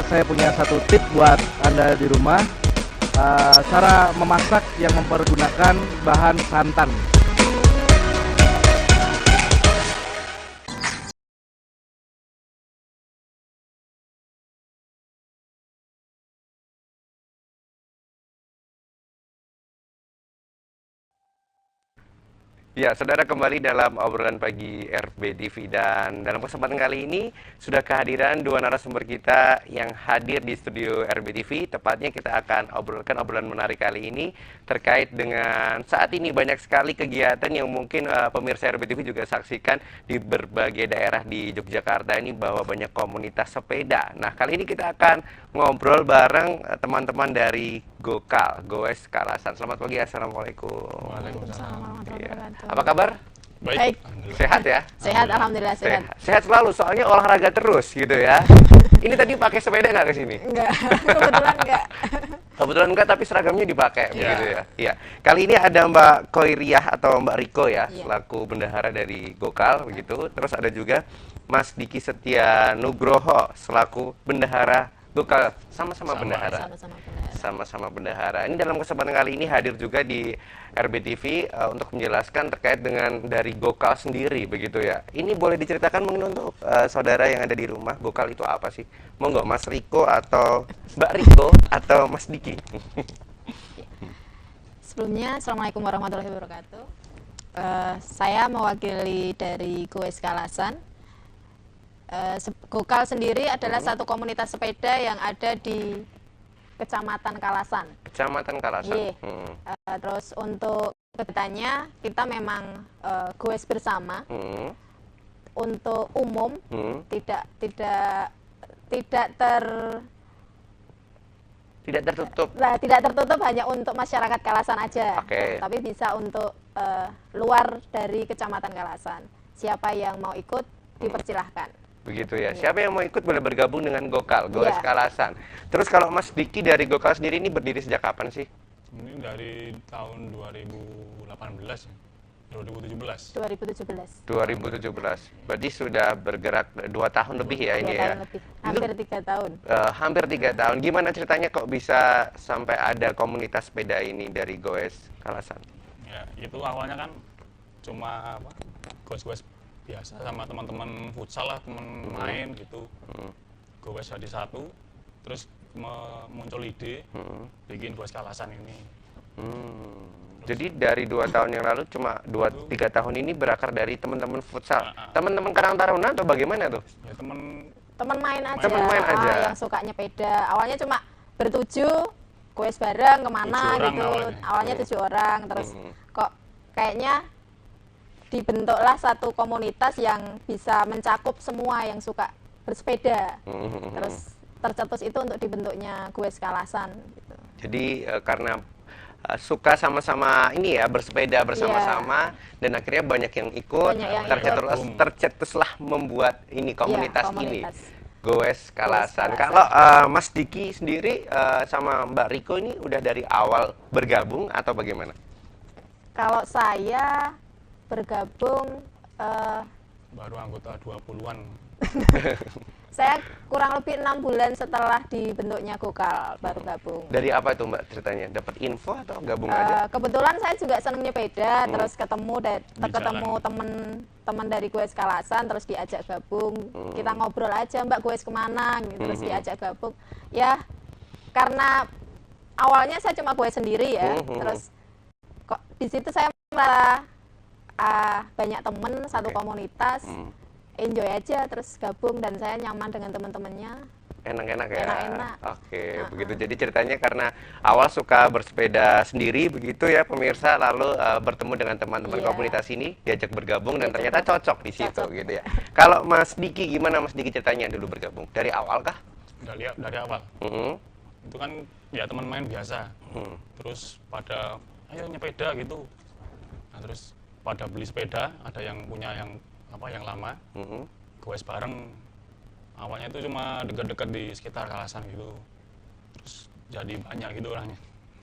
saya punya satu tip buat Anda di rumah. Cara memasak yang mempergunakan bahan santan. Ya, saudara, kembali dalam obrolan pagi RBTV, dan dalam kesempatan kali ini sudah kehadiran dua narasumber kita yang hadir di studio RBTV. Tepatnya kita akan obrolkan obrolan menarik kali ini terkait dengan saat ini banyak sekali kegiatan yang mungkin pemirsa RBTV juga saksikan di berbagai daerah di Yogyakarta ini, bahwa banyak komunitas sepeda. Nah, kali ini kita akan ngobrol bareng teman-teman dari Gokal, Goes Kalasan. Selamat pagi, assalamualaikum. Waalaikumsalam. Ya. Apa kabar? Baik. Sehat ya? Sehat, alhamdulillah sehat. Sehat selalu, soalnya olahraga terus gitu ya. Ini tadi pakai sepeda nggak ke sini? Enggak, kebetulan enggak. Kebetulan enggak, tapi seragamnya dipakai begitu ya. Iya. Kali ini ada Mbak Koiriah atau Mbak Riko ya, selaku bendahara dari Gokal begitu. Terus ada juga Mas Diki Setia Nugroho selaku bendahara Gokal, sama-sama bendahara. Sama-sama bendahara. Ini dalam kesempatan kali ini hadir juga di RBTV untuk menjelaskan terkait dengan dari Gokal sendiri begitu ya. Ini boleh diceritakan mungkin untuk saudara yang ada di rumah, Gokal itu apa sih? Monggo Mas Riko atau Mbak Riko atau Mas Diki. Sebelumnya, Assalamualaikum warahmatullahi wabarakatuh. Saya mewakili dari Goes Kalasan. Gokal sendiri adalah satu komunitas sepeda yang ada di Kecamatan Kalasan. Kecamatan Kalasan. Terus untuk kegiatannya kita memang goes bersama. Untuk umum tidak tertutup hanya untuk masyarakat Kalasan aja. Tapi bisa untuk luar dari Kecamatan Kalasan. Siapa yang mau ikut dipersilahkan. Begitu ya. Siapa yang mau ikut boleh bergabung dengan Gokal, Goes Kalasan. Terus kalau Mas Diki dari Gokal sendiri ini berdiri sejak kapan sih? Ini dari tahun 2018 ya. 2017. Berarti sudah bergerak 2 tahun lebih ya ini ya. Hampir 3 tahun. Hampir 3 tahun. Gimana ceritanya kok bisa sampai ada komunitas sepeda ini dari Goes Kalasan? Ya, itu awalnya kan cuma goes-goes biasa sama teman-teman futsal lah, teman main gitu. Goes jadi satu, terus muncul ide bikin Goes Kalasan ini. Jadi dari 2 tahun yang lalu, cuma 2-3 tahun ini berakar dari teman-teman futsal. Teman-teman Karang Taruna atau bagaimana tuh? Ya teman main aja. Teman main aja. Yang suka nyepeda. Awalnya cuma bertujuh, goes bareng kemana gitu. Awalnya 7 orang, terus kok kayaknya dibentuklah satu komunitas yang bisa mencakup semua yang suka bersepeda. Terus tercetus itu untuk dibentuknya Goes Kalasan gitu. Jadi karena suka sama-sama ini ya, bersepeda bersama-sama, dan akhirnya banyak yang ikut, tercetuslah membuat ini komunitas ini, Goes Kalasan. Kalau Mas Diki sendiri sama Mbak Riko ini udah dari awal bergabung atau bagaimana? Kalau saya bergabung baru anggota 20-an. Saya kurang lebih 6 bulan setelah dibentuknya Gokal baru gabung. Dari apa itu Mbak ceritanya? Dapat info atau gabung aja? Kebetulan saya juga seneng nyepeda, terus ketemu teman dari Goes Kalasan, terus diajak gabung. Kita ngobrol aja, Mbak Goes kemana? Gitu, terus diajak gabung. Ya karena awalnya saya cuma Goes sendiri ya, terus kok di situ saya merasa banyak temen, satu komunitas. Enjoy aja, terus gabung, dan saya nyaman dengan teman-temannya. Enak-enak ya? Enak-enak. Oke, begitu. Jadi ceritanya karena awal suka bersepeda sendiri begitu ya pemirsa, lalu bertemu dengan teman-teman komunitas ini, diajak bergabung, dan ternyata cocok di situ gitu ya. Kalau Mas Diki, gimana Mas Diki ceritanya dulu bergabung? Dari awal kah? Dari awal. Itu kan ya teman main biasa. Terus pada ayo nyepeda gitu. Nah, terus pada beli sepeda, ada yang punya yang lama, goes bareng. Awalnya itu cuma dekat-dekat di sekitar Kalasan gitu, terus jadi banyak gitu orangnya.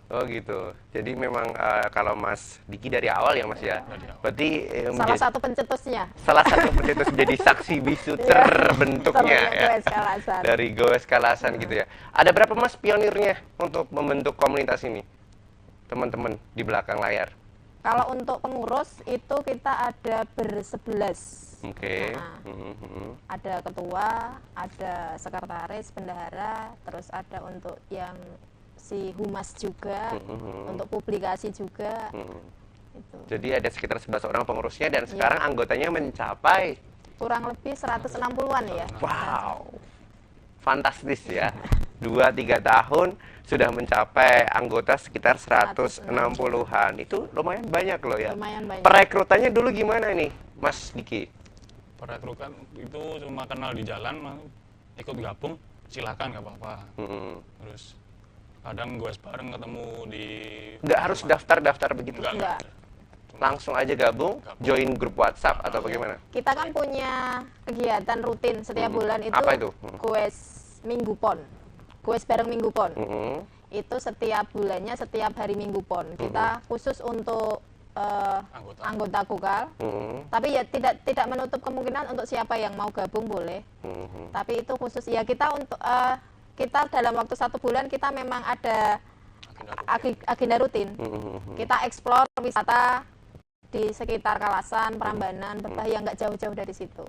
Oh gitu. Jadi memang kalau Mas Diki dari awal ya Mas ya. Dari awal. Berarti Salah satu pencetusnya. salah satu pencetus menjadi saksi bisu terbentuknya ya. Goes Kalasan. Dari Goes Kalasan gitu ya. Ada berapa Mas pionirnya untuk membentuk komunitas ini? Teman-teman di belakang layar. Kalau untuk pengurus itu kita ada bersebelas. Oke. Nah, ada ketua, ada sekretaris, bendahara, terus ada untuk yang si humas juga, untuk publikasi juga. Itu. Jadi ada sekitar 11 orang pengurusnya dan sekarang anggotanya mencapai Kurang lebih 160-an ya. wow. Fantastis ya. 2-3 tahun sudah mencapai anggota sekitar 160-an. Itu lumayan banyak loh ya. Lumayan banyak. Perekrutannya dulu gimana nih, Mas Diki? Perekrutan itu cuma kenal di jalan, ikut gabung silakan nggak apa-apa. Terus kadang gue bareng ketemu di Nggak harus daftar-daftar begitu. Enggak. Langsung aja gabung, join grup WhatsApp atau bagaimana? Kita kan punya kegiatan rutin setiap bulan itu. Apa itu? Kues Minggu Pon. Kues bareng Minggu Pon. Itu setiap bulannya, setiap hari Minggu Pon. Kita khusus untuk anggota Gokal. Tapi ya tidak menutup kemungkinan untuk siapa yang mau gabung boleh. Tapi itu khusus ya kita untuk kita dalam waktu 1 bulan kita memang ada agenda rutin. Kita eksplor wisata di sekitar Kalasan, Prambanan, Berbah yang nggak jauh-jauh dari situ.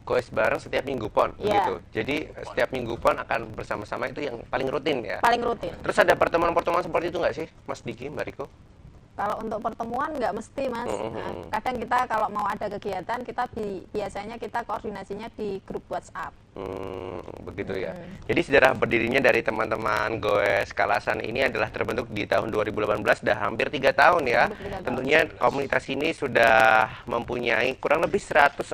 Goes bareng setiap Minggu Pon, Iya. begitu. Jadi setiap Minggu Pon akan bersama-sama, itu yang paling rutin ya. Paling rutin. Terus ada pertemuan-pertemuan seperti itu nggak sih, Mas Diki, Mbak Riko? Kalau untuk pertemuan nggak mesti Mas. Nah, kadang kita kalau mau ada kegiatan kita biasanya kita koordinasinya di grup WhatsApp. Begitu ya. Jadi sejarah berdirinya dari teman-teman Goes Kalasan ini adalah terbentuk di tahun 2018, dah hampir 3 tahun ya. Hampir 3 tahun. Tentunya komunitas ini sudah mempunyai kurang lebih 160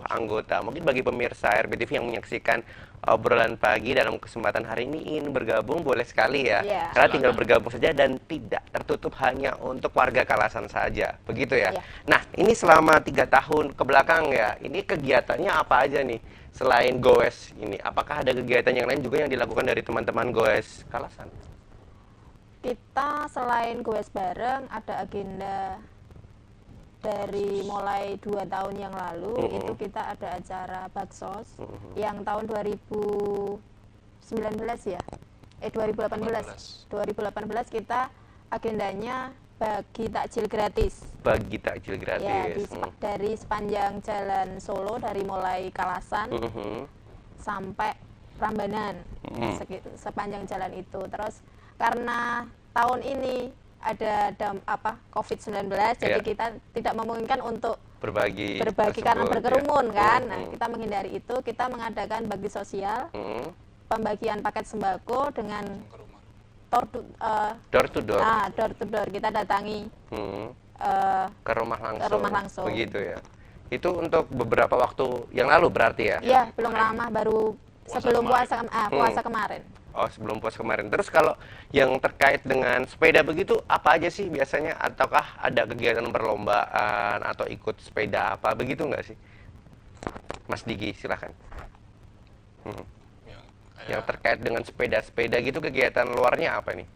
anggota. Mungkin bagi pemirsa RBTV yang menyaksikan obrolan pagi dalam kesempatan hari ini ingin bergabung, boleh sekali ya. Iya. Karena tinggal bergabung saja dan tidak tertutup hanya untuk warga Kalasan saja. Begitu ya. Iya. Nah, ini selama 3 tahun ke belakang ya, ini kegiatannya apa aja nih? Selain Goes ini, apakah ada kegiatan yang lain juga yang dilakukan dari teman-teman Goes Kalasan? Kita selain Goes bareng ada agenda dari mulai 2 tahun yang lalu itu kita ada acara Baksos yang tahun 2019 ya 2018 kita agendanya bagi takjil gratis Bagi takjil ya gratis. dari sepanjang jalan Solo dari mulai Kalasan sampai Prambanan sepanjang jalan itu. Terus karena tahun ini ada COVID-19 jadi kita tidak memungkinkan untuk berbagi karena tersebut, berkerumun ya. kan. Nah, kita menghindari itu, kita mengadakan bagi sosial, pembagian paket sembako dengan ke rumah. Door to door. door to door kita datangi Ke rumah langsung. ke rumah langsung. Begitu ya. Itu untuk beberapa waktu yang lalu berarti ya? ya belum lama, baru sebelum puasa kemarin. Oh, sebelum puasa kemarin. Terus kalau yang terkait dengan sepeda begitu, apa aja sih biasanya? Ataukah ada kegiatan perlombaan atau ikut sepeda apa begitu nggak sih? Mas Diki, silahkan. Ya, Yang terkait dengan sepeda-sepeda gitu, kegiatan luarnya apa nih?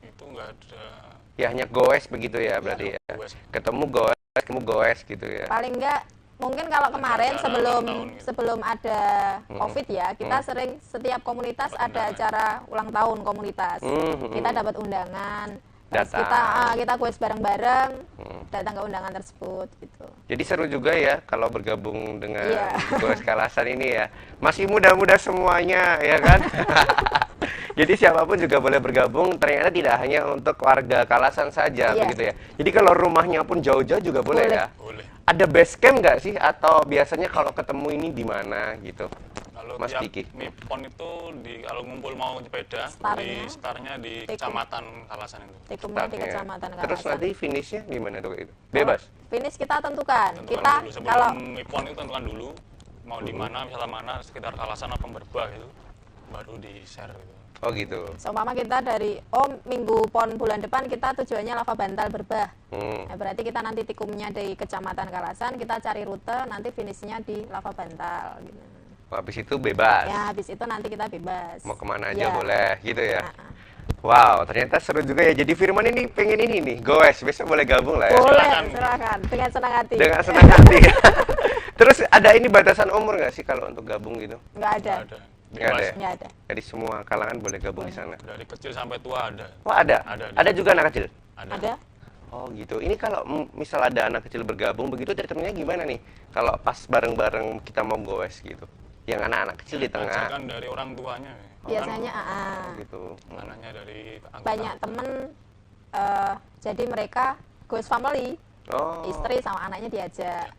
itu nggak ada. Ya hanya goes begitu ya berarti ya? goes. Ketemu goes gitu ya? Paling enggak mungkin kalau kemarin acara sebelum ulang tahun gitu. sebelum ada COVID ya, kita sering setiap komunitas ada acara ulang tahun komunitas. Kita dapat undangan. Terus kita kuis bareng-bareng, datang ke undangan tersebut gitu. Jadi seru juga ya kalau bergabung dengan Iya. Goes Kalasan ini ya. Masih muda-muda semuanya ya kan? Jadi siapapun juga boleh bergabung, ternyata tidak hanya untuk warga Kalasan saja Iya. begitu ya. Jadi kalau rumahnya pun jauh-jauh juga boleh, Boleh. ya. Boleh. Ada base camp nggak sih? Atau biasanya kalau ketemu ini di mana gitu? Kalau Mas tiap Diki. MIPON itu kalau ngumpul mau sepeda startnya di Tikum. Kecamatan Kalasan itu. Tikumnya di Startnya. Kecamatan Terus Kalasan. nanti finishnya di mana tuh itu? Bebas. Finish kita tentukan. Tentukan Kita dulu. Sebelum kalau MIPON itu tentukan dulu mau di mana, wisata mana, sekitar Kalasan apa Berbah itu, baru di share gitu. Oh gitu. seumpama kita dari minggu pon bulan depan kita tujuannya Lava Bantal Berbah. Nah, berarti kita nanti tikumnya di Kecamatan Kalasan, kita cari rute, nanti finishnya di Lava Bantal gitu. Habis itu bebas. Ya, habis itu nanti kita bebas. Mau kemana aja Ya. boleh gitu ya. Nah, Wow, ternyata seru juga ya. Jadi Firman ini pengen ini nih, goes. Besok boleh gabung lah ya. Boleh, Silakan. silakan. Dengan senang hati. Dengan senang hati. Terus ada ini batasan umur nggak sih kalau untuk gabung gitu? Nggak ada. Nggak ada. Nggak ada ya? Nggak ada. Jadi semua kalangan boleh gabung di sana. Dari kecil sampai tua ada. Wah ada? Ada. Juga anak kecil? Ada. Oh gitu. Ini kalau misal ada anak kecil bergabung begitu ceritanya gimana nih? Kalau pas bareng-bareng kita mau goes gitu. Yang anak-anak kecil di tengah. Ajakan dari orang tuanya. Biasanya Gitu. Anaknya dari anggota. banyak temen, jadi mereka goes family, Oh. istri sama anaknya diajak.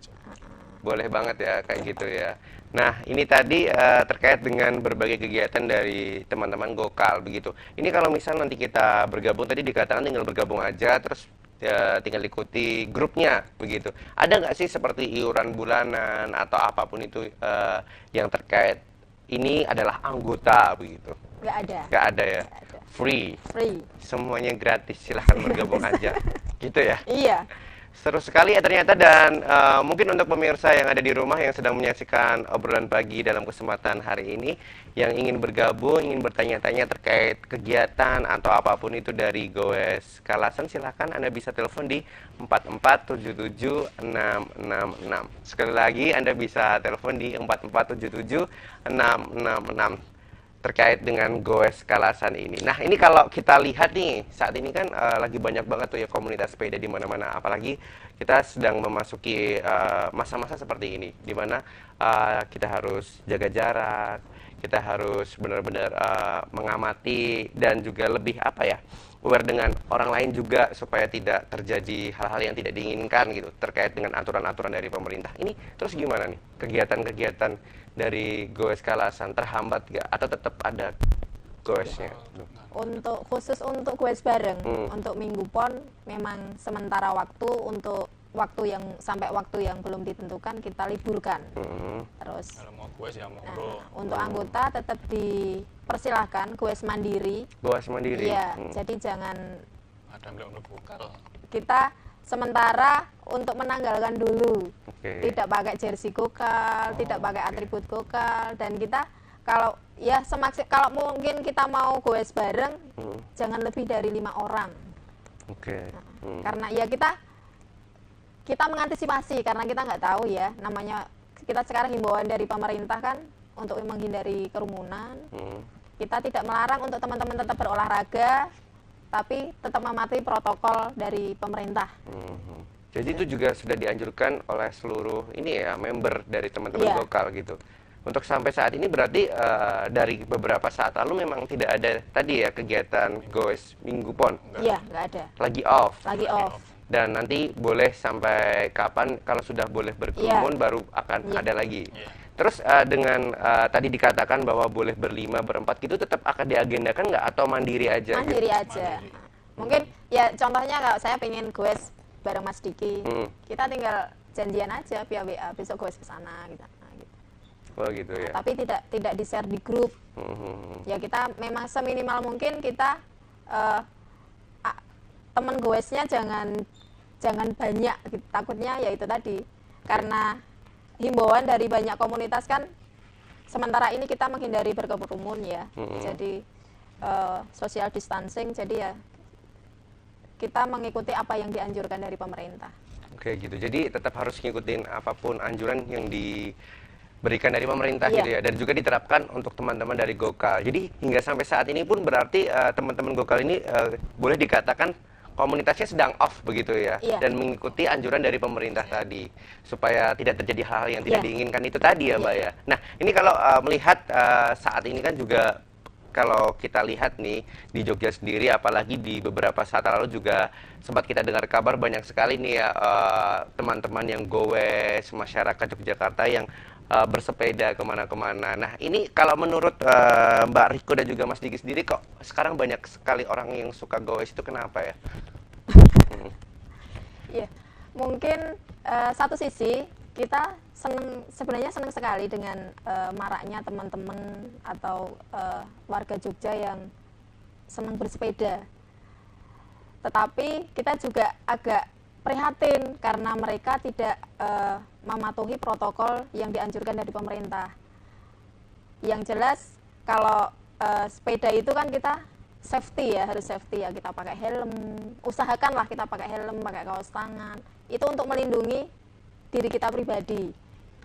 Boleh banget ya kayak gitu ya. Nah, ini tadi terkait dengan berbagai kegiatan dari teman-teman Gokal begitu. Ini kalau misal nanti kita bergabung tadi dikatakan tinggal bergabung aja terus tinggal ikuti grupnya begitu. Ada nggak sih seperti iuran bulanan atau apapun itu yang terkait ini adalah anggota begitu? Nggak ada. Nggak ada ya. Nggak ada. Free. Free. Semuanya gratis. Silahkan bergabung aja. Gitu ya. Iya. Seru sekali ya ternyata dan mungkin untuk pemirsa yang ada di rumah yang sedang menyaksikan obrolan pagi dalam kesempatan hari ini yang ingin bergabung, ingin bertanya-tanya terkait kegiatan atau apapun itu dari Goes Kalasan, silahkan Anda bisa telepon di 4477666. Sekali lagi Anda bisa telepon di 4477666 terkait dengan Goes Kalasan ini. Nah, ini kalau kita lihat nih, saat ini kan lagi banyak banget tuh ya komunitas sepeda di mana-mana. Apalagi kita sedang memasuki masa-masa seperti ini, di mana kita harus jaga jarak, kita harus benar-benar mengamati dan juga lebih apa ya, aware dengan orang lain juga supaya tidak terjadi hal-hal yang tidak diinginkan gitu terkait dengan aturan-aturan dari pemerintah. Ini terus gimana nih kegiatan-kegiatan dari Goes Kalasan terhambat gak atau tetap ada goesnya? Untuk khusus untuk goes bareng, untuk Minggu Pon memang sementara waktu untuk waktu yang sampai waktu yang belum ditentukan kita liburkan. Terus Kalau mau goes ya monggo. untuk anggota tetap dipersilahkan goes mandiri. Goes mandiri. Iya, jadi jangan Ada yang belum Gokal. kita sementara untuk menanggalkan dulu. Oke. Tidak pakai jersey Gokal, tidak pakai atribut Gokal, dan kita kalau ya kalau mungkin kita mau goes bareng jangan lebih dari 5 orang. Oke. Karena ya kita mengantisipasi karena kita nggak tahu ya, namanya kita sekarang himbauan dari pemerintah kan untuk menghindari kerumunan. Kita tidak melarang untuk teman-teman tetap berolahraga, tapi tetap mematuhi protokol dari pemerintah. Jadi itu juga sudah dianjurkan oleh seluruh ini ya member dari teman-teman Iya. Gokal gitu. Untuk sampai saat ini berarti dari beberapa saat lalu memang tidak ada tadi ya kegiatan Goes Minggu Pon. Iya, nggak ada. Lagi off. Lagi off. Dan nanti boleh sampai kapan kalau sudah boleh berkerumun baru akan Iya. ada lagi. Iya. Terus dengan tadi dikatakan bahwa boleh berlima berempat gitu tetap akan diagendakan nggak atau mandiri aja? Mandiri gitu? aja. Mungkin ya contohnya kalau saya pengen goes bareng Mas Diki, kita tinggal janjian aja via WA besok goes ke sana gitu. Nah, gitu. Oh gitu ya. Tapi tidak di-share di grup. Ya kita memang seminimal mungkin kita teman goesnya jangan banyak gitu. Takutnya ya itu tadi. Karena himbauan dari banyak komunitas kan sementara ini kita menghindari berkerumun ya. Jadi social distancing, jadi ya kita mengikuti apa yang dianjurkan dari pemerintah. Oke gitu. Jadi tetap harus ngikutin apapun anjuran yang diberikan dari pemerintah Iya. gitu ya. Dan juga diterapkan untuk teman-teman dari Gokal. Jadi hingga sampai saat ini pun berarti teman-teman Gokal ini boleh dikatakan komunitasnya sedang off begitu ya. Iya. Dan mengikuti anjuran dari pemerintah tadi supaya tidak terjadi hal-hal yang tidak Iya. diinginkan itu tadi ya Mbak ya. Nah ini kalau melihat saat ini kan juga kalau kita lihat nih di Jogja sendiri, apalagi di beberapa saat lalu juga sempat kita dengar kabar banyak sekali nih ya teman-teman yang goes masyarakat Yogyakarta yang bersepeda kemana-kemana. Nah ini kalau menurut Mbak Riko dan juga Mas Diki sendiri kok sekarang banyak sekali orang yang suka goes itu kenapa ya? Iya, mungkin satu sisi kita sebenarnya senang sekali dengan maraknya teman-teman atau warga Jogja yang senang bersepeda. Tetapi kita juga agak prihatin karena mereka tidak mematuhi protokol yang dianjurkan dari pemerintah. Yang jelas kalau sepeda itu kan kita safety ya, harus safety ya, kita pakai helm, usahakanlah kita pakai helm, pakai kaos tangan, itu untuk melindungi diri kita pribadi.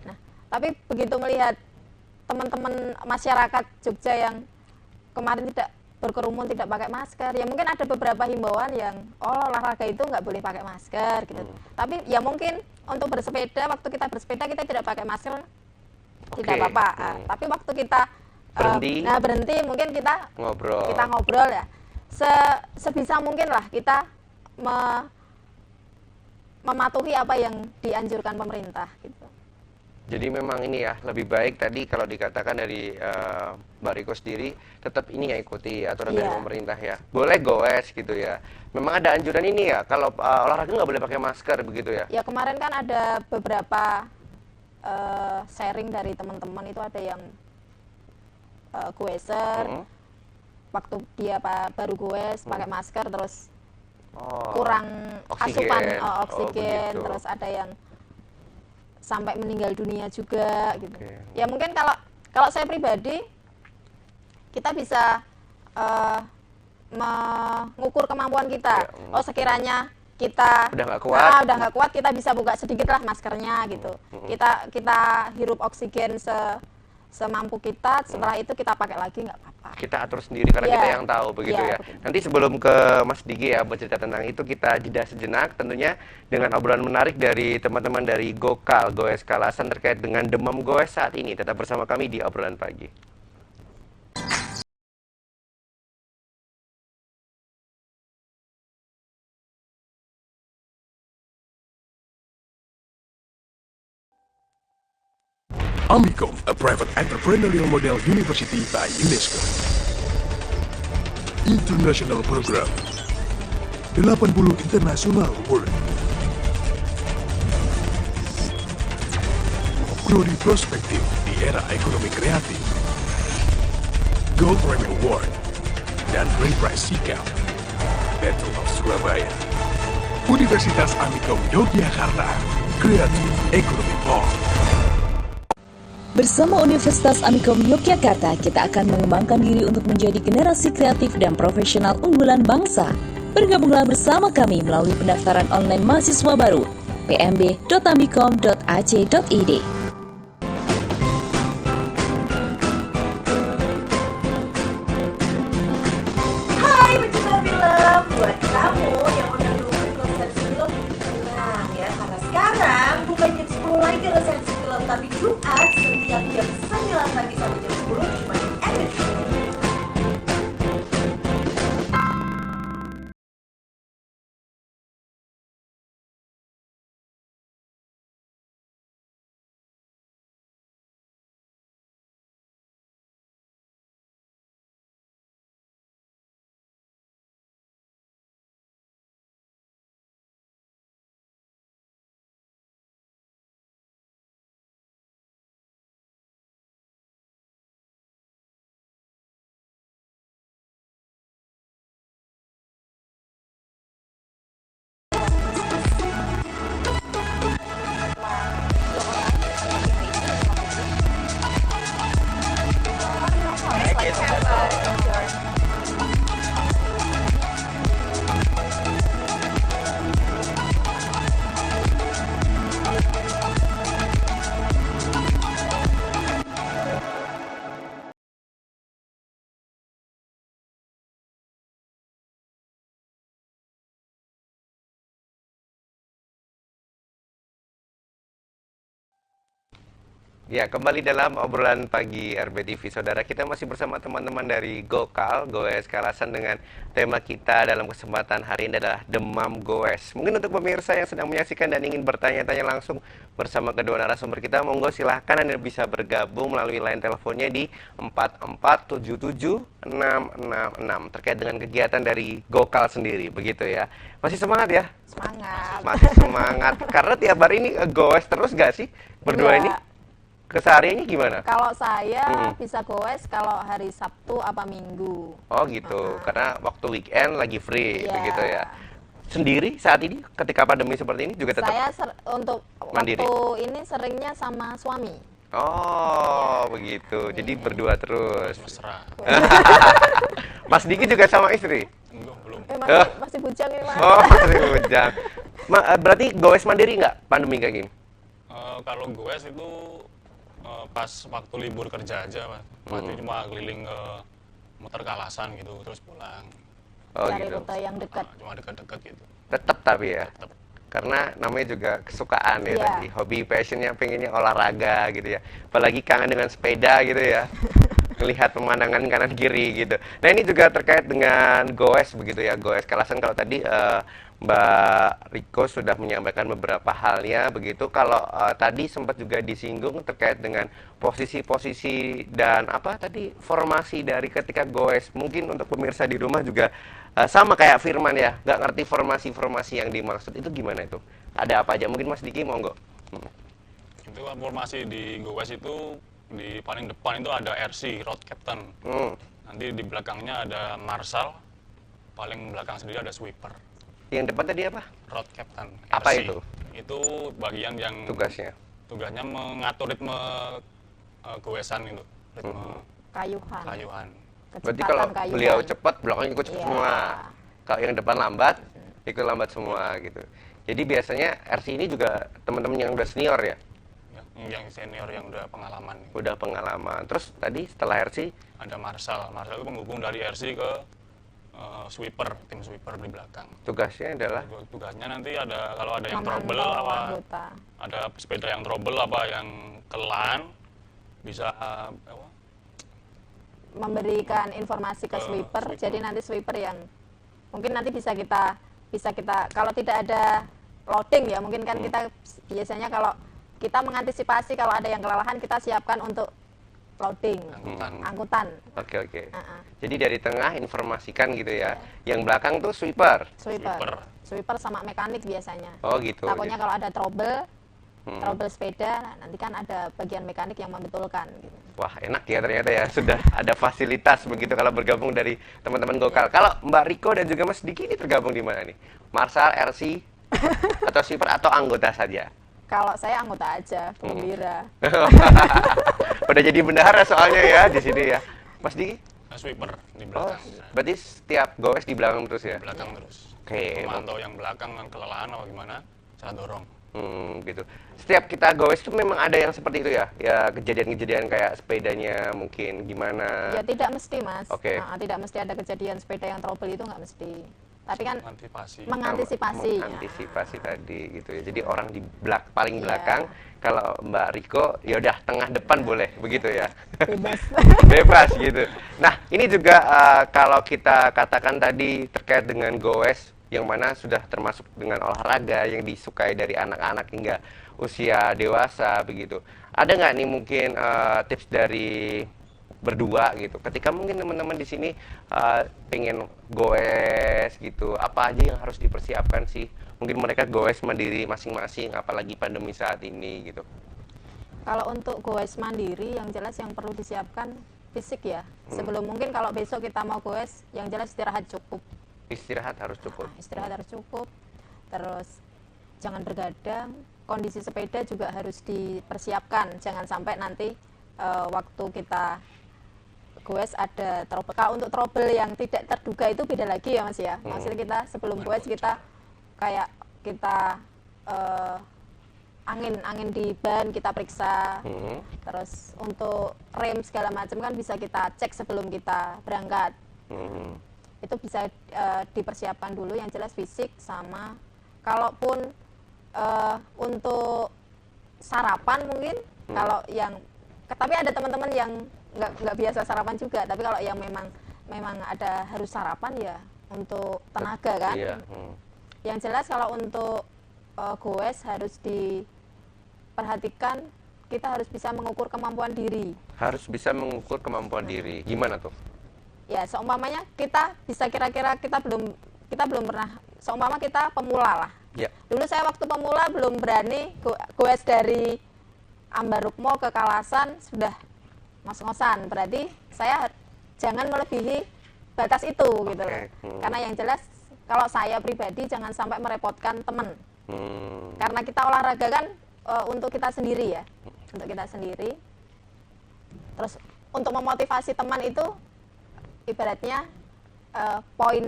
Nah, tapi begitu melihat teman-teman masyarakat Jogja yang kemarin tidak berkerumun, tidak pakai masker, ya mungkin ada beberapa himbauan yang olahraga itu nggak boleh pakai masker gitu. Tapi ya mungkin untuk bersepeda, waktu kita bersepeda kita tidak pakai masker, tidak apa-apa. Tapi waktu kita berhenti mungkin kita ngobrol ya, sebisa mungkin lah kita mematuhi apa yang dianjurkan pemerintah gitu. Jadi memang ini ya, lebih baik tadi kalau dikatakan dari Mbak Riko sendiri, tetap ini ya ikuti aturan dari pemerintah ya. Boleh goes gitu ya. Memang ada anjuran ini ya, kalau olahraga nggak boleh pakai masker begitu ya? Ya kemarin kan ada beberapa sharing dari teman-teman, itu ada yang goeser, waktu dia baru goes pakai masker terus kurang asupan oksigen, terus ada yang sampai meninggal dunia juga gitu. Ya mungkin kalau saya pribadi, kita bisa mengukur kemampuan kita. Sekiranya kita udah nggak kuat, kita bisa buka sedikit lah maskernya gitu. Kita hirup oksigen semampu kita, setelah itu kita pakai lagi nggak apa-apa. Kita atur sendiri karena kita yang tahu begitu ya. Nanti sebelum ke Mas Digi ya bercerita tentang itu, kita jeda sejenak tentunya dengan obrolan menarik dari teman-teman dari Gokal, Goes Kalasan terkait dengan demam goes saat ini. Tetap bersama kami di obrolan pagi. Amicom, a private entrepreneurial model university by UNESCO. International Program 80 International Award. Prodi Prospektif di era ekonomi kreatif. Gold Prime Award dan Grand Prize Sikap. Battle of Surabaya. Universitas Amicom Yogyakarta. Kreatif Ekonomi Pop. Bersama Universitas Amicom Yogyakarta, kita akan mengembangkan diri untuk menjadi generasi kreatif dan profesional unggulan bangsa. Bergabunglah bersama kami melalui pendaftaran online mahasiswa baru pmb.amicom.ac.id. Hai pecinta film, buat kamu yang udah nungguin konsensi film, tenang ya, karena sekarang bukan jam 10 lagi konsensi film, tapi Jumat setiap jam 9 pagi sampai jam 10 cuma di MNC. Ya, kembali dalam obrolan pagi RBTV. Saudara, kita masih bersama teman-teman dari Gokal, Goes Kalasan, dengan tema kita dalam kesempatan hari ini adalah demam goes. Mungkin untuk pemirsa yang sedang menyaksikan dan ingin bertanya-tanya langsung bersama kedua narasumber kita, monggo silahkan Anda bisa bergabung melalui line teleponnya di 4477666 terkait dengan kegiatan dari Gokal sendiri, begitu ya. Masih semangat ya? Semangat. Masih semangat. Karena tiap hari ini goes terus gak sih berdua ini? Kesehariannya gimana? Kalau saya bisa goes kalau hari Sabtu apa Minggu. Oh gitu, karena waktu weekend lagi free, begitu ya. Sendiri saat ini ketika pandemi seperti ini juga tetap? Saya untuk mandiri? Waktu ini seringnya sama suami. Oh begitu, jadi berdua terus. Mesra. Mas Diki juga sama istri? Enggak, belum. Masih bujang ini Mas. Oh, masih bujang. Berarti goes mandiri nggak pandemi kayak gini? Kalau goes itu pas waktu libur kerja aja, Mas. Waktu cuma keliling ke muter Kalasan gitu, terus pulang. Oh Cari gitu. rute yang dekat. Cuma dekat-dekat gitu. Tetap tapi ya. Tetap. Karena namanya juga kesukaan ya Iya. tadi, hobi, passionnya pengennya olahraga gitu ya, apalagi kangen dengan sepeda gitu ya, melihat pemandangan kanan kiri gitu. Nah ini juga terkait dengan goes begitu ya, goes Kalasan. Kalau tadi Mbak Riko sudah menyampaikan beberapa halnya begitu. Kalau tadi sempat juga disinggung terkait dengan posisi-posisi dan apa tadi formasi dari ketika goes. Mungkin untuk pemirsa di rumah juga sama kayak Firman ya, nggak ngerti formasi-formasi yang dimaksud itu gimana itu? Ada apa aja? Mungkin Mas Diki monggo. Itu formasi di goes itu di paling depan itu ada RC, Road Captain. Nanti di belakangnya ada Marshal, paling belakang sendiri ada Sweeper. Yang depan tadi apa? Road Captain. Apa RC. itu? Itu bagian yang Tugasnya. tugasnya mengatur ritme goesan itu, ritme Kayuhan. kayuhan. Berarti Kecepatan kalau kayuhan. beliau cepat, belakang ikut cepat Iya. semua. Kalau yang depan lambat, ikut lambat semua gitu. Jadi biasanya RC ini juga teman-teman yang udah senior ya, Ya, yang senior yang udah pengalaman. udah pengalaman. Terus tadi setelah RC, Ada Marshal. Marshal itu penghubung dari RC ke Sweeper, tim Sweeper di belakang. tugasnya adalah Tugasnya nanti ada kalau ada yang Memantau trouble apa, anggota. ada sepeda yang trouble apa yang kelan, bisa Memberikan informasi ke sweeper. sweeper. Jadi nanti sweeper yang mungkin nanti bisa kita kalau tidak ada loading ya, mungkin kan kita biasanya kalau kita mengantisipasi kalau ada yang kelelahan kita siapkan untuk loading angkutan. oke. Jadi dari tengah informasikan gitu ya. Yang belakang tuh sweeper. Sweeper sama mekanik biasanya. Oh gitu. Takutnya kalau ada trouble sepeda, nah, nanti kan ada bagian mekanik yang membetulkan gitu. Wah enak ya ternyata ya, sudah ada fasilitas begitu kalau bergabung dari teman-teman Gokal. Kalau Mbak Riko dan juga Mas Diki ini tergabung di mana nih? Marshal, RC, atau sweeper atau anggota saja? Kalau saya anggota aja, gembira. Udah jadi bendahara soalnya ya di sini ya. Mas Diki? Sweeper di Oh, belakang. berarti setiap goes di belakang terus ya? Di belakang terus. Oke, Memantau yang belakang yang kelelahan atau gimana, saya dorong. gitu. Setiap kita goes itu memang ada yang seperti itu ya? Ya kejadian-kejadian kayak sepedanya mungkin gimana? Ya tidak mesti Mas. Oke. Nah, tidak mesti ada kejadian sepeda yang trouble itu nggak mesti. Tapi kan Mengantisipasi. mengantisipasi tadi gitu ya. Jadi orang di paling Iya. belakang, kalau Mbak Riko ya udah tengah depan boleh begitu ya. bebas. Bebas gitu. Nah, ini juga kalau kita katakan tadi terkait dengan goes yang mana sudah termasuk dengan olahraga yang disukai dari anak-anak hingga usia dewasa begitu. Ada nggak nih mungkin tips dari berdua gitu? Ketika mungkin teman-teman di sini pengen goes gitu, apa aja yang harus dipersiapkan sih? Mungkin mereka goes mandiri masing-masing, apalagi pandemi saat ini gitu. Kalau untuk goes mandiri, yang jelas yang perlu disiapkan fisik ya. Sebelum mungkin kalau besok kita mau goes, yang jelas istirahat cukup. Istirahat harus cukup. Istirahat harus cukup. Terus jangan bergadang. Kondisi sepeda juga harus dipersiapkan. Jangan sampai nanti waktu kita goes ada trouble. Kalau untuk trouble yang tidak terduga itu beda lagi ya Mas ya. Maksudnya kita sebelum goes kita kayak kita angin di ban kita periksa. Terus untuk rem segala macam kan bisa kita cek sebelum kita berangkat. Itu bisa dipersiapkan dulu, yang jelas fisik sama kalaupun untuk sarapan mungkin kalau yang tapi ada teman-teman yang nggak biasa sarapan juga, tapi kalau yang memang ada harus sarapan ya untuk tenaga kan. Iya. Yang jelas kalau untuk goes harus diperhatikan, kita harus bisa mengukur kemampuan diri. Harus bisa mengukur kemampuan diri. Gimana tuh? Ya seumpamanya kita bisa kira-kira kita belum pernah, seumpama kita pemula lah. Ya. Dulu saya waktu pemula belum berani goes dari Ambarukmo ke Kalasan sudah ngos-ngosan, berarti saya jangan melebihi batas itu gitu loh. Karena yang jelas kalau saya pribadi jangan sampai merepotkan teman. Karena kita olahraga kan untuk kita sendiri ya, untuk kita sendiri. Terus untuk memotivasi teman itu ibaratnya poin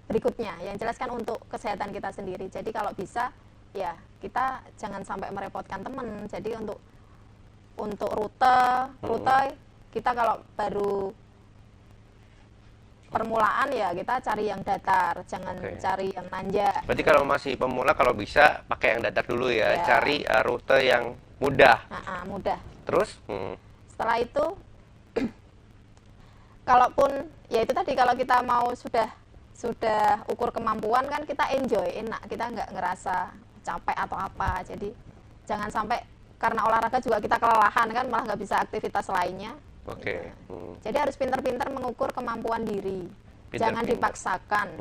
berikutnya. Yang jelas kan untuk kesehatan kita sendiri. Jadi kalau bisa ya kita jangan sampai merepotkan teman. Jadi untuk rute kita kalau baru permulaan ya kita cari yang datar, jangan cari yang nanjak. Berarti kalau masih pemula kalau bisa pakai yang datar dulu ya, cari rute yang mudah. Mudah. Terus? Setelah itu, kalaupun ya itu tadi kalau kita mau sudah ukur kemampuan kan kita enjoy, enak, kita nggak ngerasa capek atau apa. Jadi jangan sampai karena olahraga juga kita kelelahan kan malah nggak bisa aktivitas lainnya. Jadi harus pintar-pintar mengukur kemampuan diri. Jangan dipaksakan.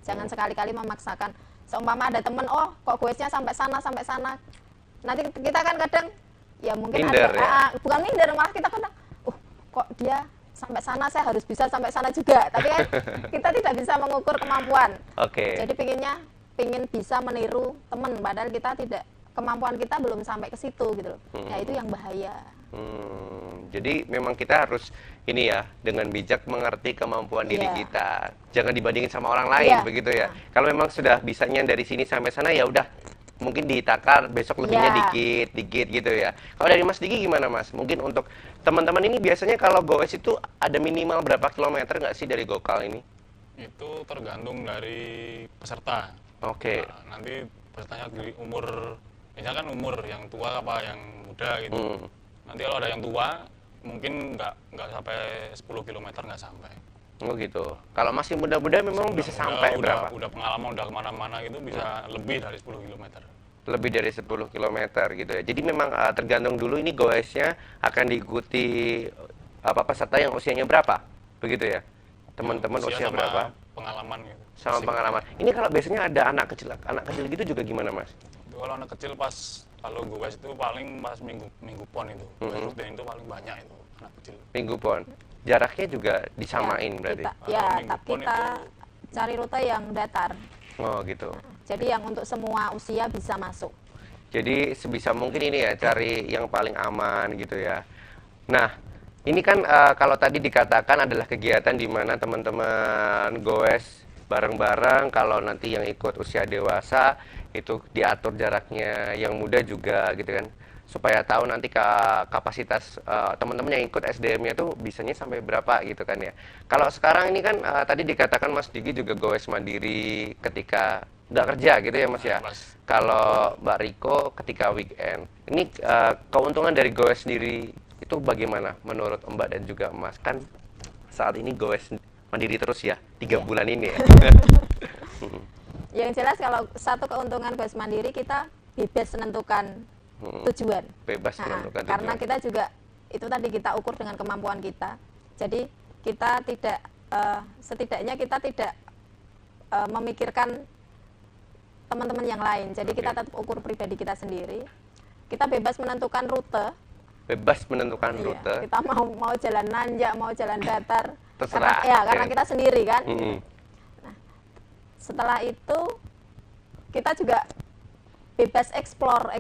Jangan sekali-kali memaksakan. Seumpama ada temen, oh kok goesnya sampai sana. Nanti kita kan kadang ya mungkin minder, bukan minder, malah kita kadang, kok dia sampai sana, saya harus bisa sampai sana juga. Tapi kan kita tidak bisa mengukur kemampuan. Jadi pingin bisa meniru teman, padahal kita tidak, kemampuan kita belum sampai ke situ gitu loh. Ya itu yang bahaya. Jadi memang kita harus ini ya, dengan bijak mengerti kemampuan diri kita. Jangan dibandingin sama orang lain begitu ya. Kalau memang sudah bisanya dari sini sampai sana ya udah, mungkin ditakar besok lebihnya dikit gitu ya. Kalau dari Mas Diki gimana Mas? Mungkin untuk teman-teman ini biasanya kalau goes itu ada minimal berapa kilometer nggak sih dari Gokal ini? Itu tergantung dari peserta. Nah, nanti pesertanya dari umur, misalkan umur yang tua apa yang muda gitu. Nanti kalau ada yang tua mungkin nggak sampai 10 km, nggak sampai. Oh gitu. Kalau masih muda-muda memang bisa sampai berapa? Udah pengalaman, udah kemana-mana gitu bisa lebih dari 10 km. Lebih dari 10 km gitu ya. Jadi memang tergantung dulu ini goesnya akan diikuti peserta yang usianya berapa? Begitu ya? Teman-teman usia berapa? Pengalaman gitu. Sama pengalaman. Ini kalau biasanya ada anak kecil gitu juga gimana Mas? Kalau anak kecil kalau goes itu paling pas minggu pon itu. Rutin itu paling banyak itu anak kecil. Minggu pon. Jaraknya juga disamain berarti. Kita cari rute yang datar. Oh gitu. Jadi yang untuk semua usia bisa masuk. Jadi sebisa mungkin ini ya, cari yang paling aman gitu ya. Nah, ini kan kalau tadi dikatakan adalah kegiatan di mana teman-teman goes bareng-bareng. Kalau nanti yang ikut usia dewasa itu diatur jaraknya, yang muda juga gitu kan, supaya tahu nanti kapasitas teman-teman yang ikut SDM-nya tuh bisanya sampai berapa gitu kan ya. Kalau sekarang ini kan tadi dikatakan Mas Diki juga goes mandiri ketika nggak kerja gitu ya Mas ya. Kalau Mbak Riko ketika weekend. Ini keuntungan dari goes sendiri itu bagaimana menurut Mbak dan juga Mas? Kan saat ini goes mandiri terus ya, 3 bulan ini ya. Yang jelas kalau satu keuntungan goes mandiri, kita bebas menentukan tujuan. Bebas menentukan karena tujuan. kita juga itu tadi kita ukur dengan kemampuan kita. Jadi kita tidak setidaknya kita tidak memikirkan teman-teman yang lain. Jadi kita tetap ukur pribadi kita sendiri. Kita bebas menentukan rute. Bebas menentukan rute. Kita mau jalan nanjak, mau jalan datar. Terserah. Karena kita sendiri kan. Nah, setelah itu kita juga bebas explore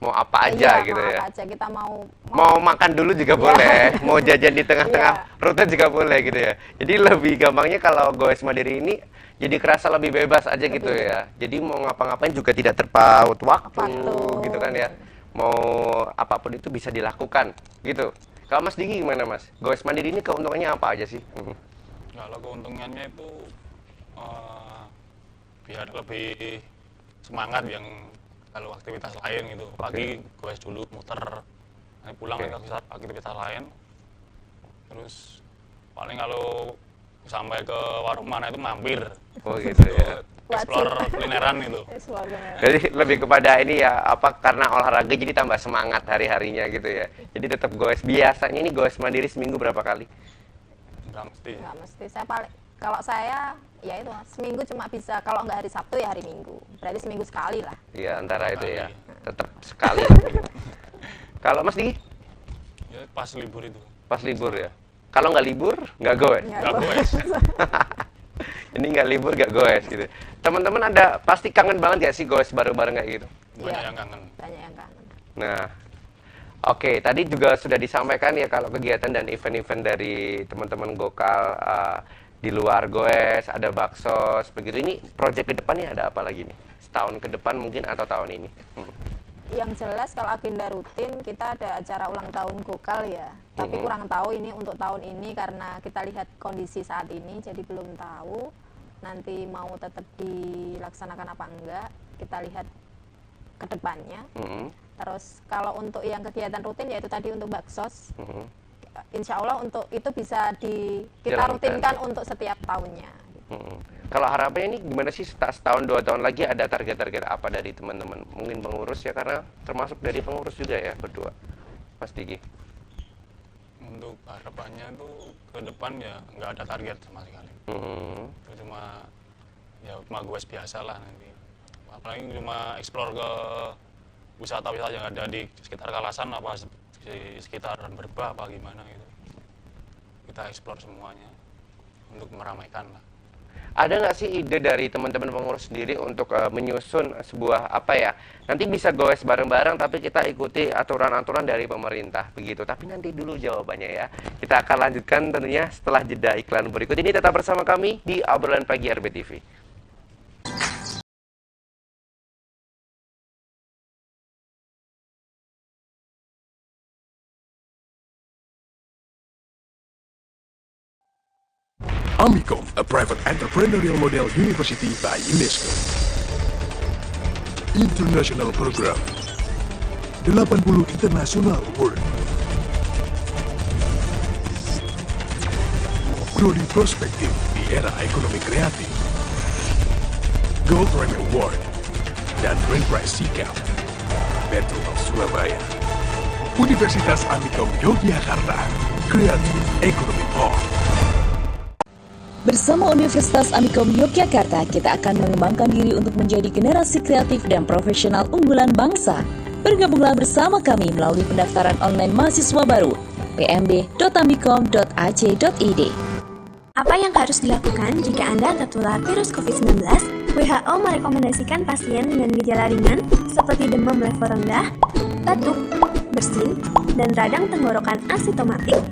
mau apa aja gitu mau ya. Apa aja. Kita mau makan dulu juga boleh, mau jajan di tengah-tengah rute juga boleh gitu ya. Jadi lebih gampangnya kalau goes mandiri ini jadi kerasa lebih bebas aja gitu ya. Jadi mau ngapa-ngapain juga tidak terpaut waktu gitu kan ya. Mau apapun itu bisa dilakukan gitu. Kalau Mas Diki gimana Mas? Goes mandiri ini keuntungannya apa aja sih? Kalau keuntungannya itu biar lebih semangat yang kalau aktivitas lain gitu. Pagi goes dulu muter, nanti pulang aktivitas lain. Terus paling kalau sampai ke warung mana itu mampir. Oh gitu ya. Explore kulineran itu. Jadi lebih kepada ini ya, karena olahraga jadi tambah semangat hari-harinya gitu ya. Jadi tetap goes. Biasanya ini goes mandiri seminggu berapa kali? Enggak mesti. Kalau saya ya itu seminggu cuma bisa, kalau nggak hari Sabtu ya hari Minggu. Berarti seminggu sekali lah. Iya, antara itu ya. Tetap sekali lah. Kalau Mas Diki? Ya, pas libur itu. Pas libur ya. Kalau nggak libur, nggak goes. Nggak goes. Ini nggak libur, nggak goes gitu. Teman-teman pasti kangen banget ya sih goes bareng-bareng kayak gitu. Banyak yang kangen. Banyak yang kangen. Nah, oke, tadi juga sudah disampaikan ya kalau kegiatan dan event-event dari teman-teman Gokal di luar goes, ada baksos, begitu. Ini proyek ke depannya ada apa lagi nih? Setahun ke depan mungkin atau tahun ini? Yang jelas kalau agenda rutin kita ada acara ulang tahun Gokal ya, tapi kurang tahu ini untuk tahun ini karena kita lihat kondisi saat ini, jadi belum tahu nanti mau tetap dilaksanakan apa enggak, kita lihat ke depannya. Terus kalau untuk yang kegiatan rutin yaitu tadi untuk baksos, insya Allah untuk itu bisa kita rutinkan untuk setiap tahunnya. Kalau harapannya ini gimana sih, setahun 2 tahun lagi ada target-target apa dari teman-teman? Mungkin pengurus ya, karena termasuk dari pengurus juga ya berdua, Mas Diki. Untuk harapannya tuh ke depan ya nggak ada target sama sekali. Itu cuma goes biasa lah nanti. Apalagi cuma explore ke wisata-wisata yang ada di sekitar Kalasan, apa di sekitar Berbah apa gimana gitu. Kita explore semuanya untuk meramaikan lah. Ada nggak sih ide dari teman-teman pengurus sendiri untuk menyusun sebuah apa ya, nanti bisa goes bareng-bareng tapi kita ikuti aturan-aturan dari pemerintah begitu. Tapi nanti dulu jawabannya ya. Kita akan lanjutkan tentunya setelah jeda iklan berikut ini. Tetap bersama kami di Obrolan Pagi RBTV. Amikom, a private entrepreneurial model university by UNESCO. International Program 80 International Award. Prodi Prospektif di era ekonomi kreatif. Gold Prime Award dan Grand Prize Sikap. Battle of Surabaya. Universitas Amikom Yogyakarta. Kreatif Ekonomi Hall. Bersama Universitas Amikom Yogyakarta, kita akan mengembangkan diri untuk menjadi generasi kreatif dan profesional unggulan bangsa. Bergabunglah bersama kami melalui pendaftaran online mahasiswa baru pmb.amikom.ac.id. Apa yang harus dilakukan jika Anda tertular virus COVID-19? WHO merekomendasikan pasien dengan gejala ringan seperti demam level rendah, batuk, bersin, dan radang tenggorokan asimptomatik,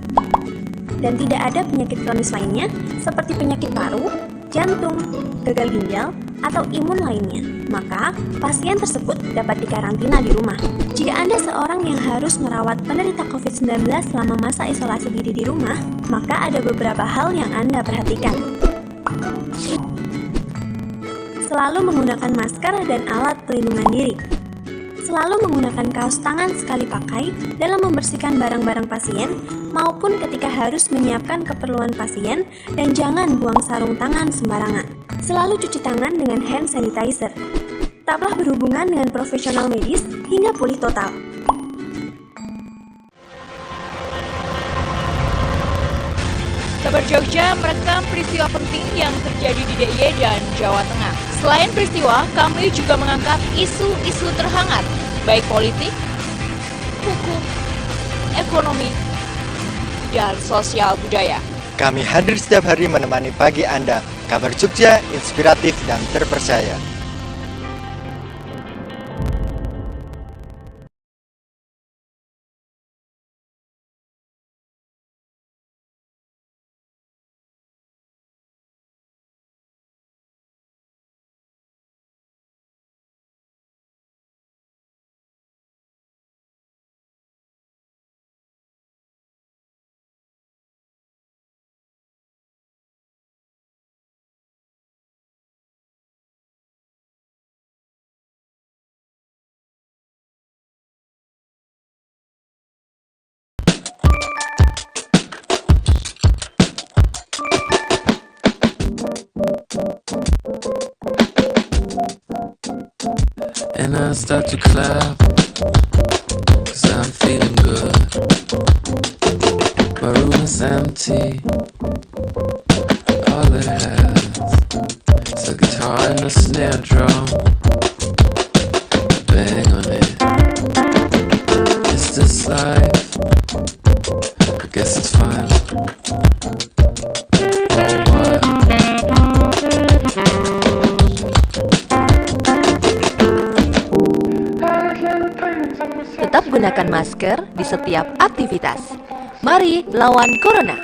dan tidak ada penyakit kronis lainnya seperti penyakit paru, jantung, gagal ginjal, atau imun lainnya, maka pasien tersebut dapat dikarantina di rumah. Jika Anda seorang yang harus merawat penderita COVID-19 selama masa isolasi diri di rumah, maka ada beberapa hal yang Anda perhatikan. Selalu menggunakan masker dan alat pelindungan diri. Selalu menggunakan kaos tangan sekali pakai dalam membersihkan barang-barang pasien maupun ketika harus menyiapkan keperluan pasien, dan jangan buang sarung tangan sembarangan. Selalu cuci tangan dengan hand sanitizer. Tetaplah berhubungan dengan profesional medis hingga pulih total. Kabar Jogja merekam peristiwa penting yang terjadi di DIY dan Jawa Tengah. Selain peristiwa, kami juga mengangkat isu-isu terhangat, baik politik, hukum, ekonomi, dan sosial budaya. Kami hadir setiap hari menemani pagi Anda. Kabar Jogja, inspiratif dan terpercaya. And I start to clap, 'cause I'm feeling good. My room is empty, all it has is a guitar and a snare drum. Bang on it. Is this life? I guess it's fine. Oh, what? Tetap gunakan masker di setiap aktivitas. Mari lawan Corona.